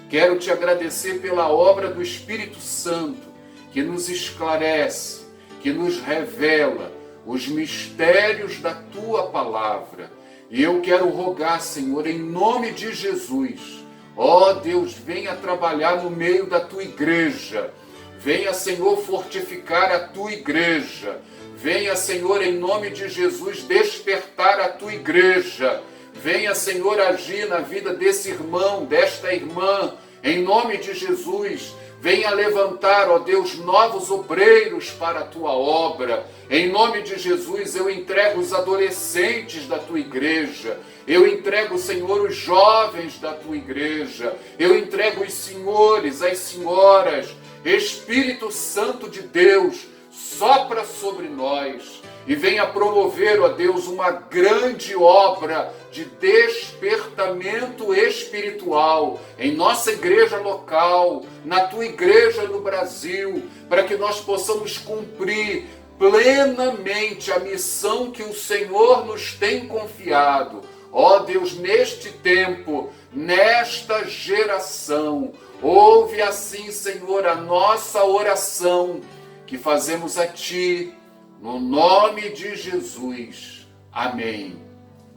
Quero te agradecer pela obra do Espírito Santo, que nos esclarece, que nos revela os mistérios da tua palavra. E eu quero rogar, Senhor, em nome de Jesus, ó Deus, venha trabalhar no meio da tua igreja. Venha, Senhor, fortificar a tua igreja. Venha, Senhor, em nome de Jesus, despertar a tua igreja. Venha, Senhor, agir na vida desse irmão, desta irmã, em nome de Jesus. Venha levantar, ó Deus, novos obreiros para a tua obra. Em nome de Jesus, eu entrego os adolescentes da tua igreja. Eu entrego, Senhor, os jovens da tua igreja. Eu entrego os senhores, as senhoras. Espírito Santo de Deus, sopra sobre nós e venha promover, ó Deus, uma grande obra de despertamento espiritual em nossa igreja local, na tua igreja no Brasil, para que nós possamos cumprir plenamente a missão que o Senhor nos tem confiado. Ó Deus, neste tempo, nesta geração, ouve assim, Senhor, a nossa oração que fazemos a Ti, no nome de Jesus. Amém.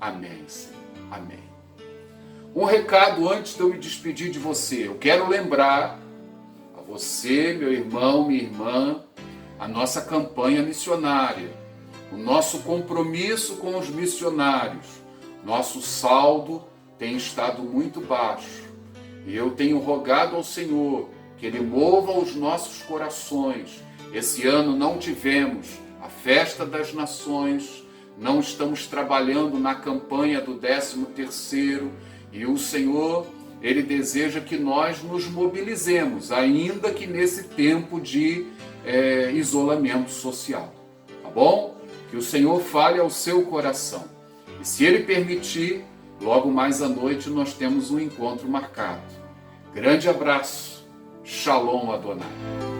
Amém, Senhor. Amém. Um recado antes de eu me despedir de você. Eu quero lembrar a você, meu irmão, minha irmã, a nossa campanha missionária, o nosso compromisso com os missionários. Nosso saldo tem estado muito baixo. E eu tenho rogado ao Senhor que Ele mova os nossos corações. Esse ano não tivemos a Festa das Nações, não estamos trabalhando na campanha do 13º, e o Senhor, Ele deseja que nós nos mobilizemos, ainda que nesse tempo de isolamento social. Tá bom? Que o Senhor fale ao seu coração. E se Ele permitir, logo mais à noite nós temos um encontro marcado. Grande abraço. Shalom Adonai.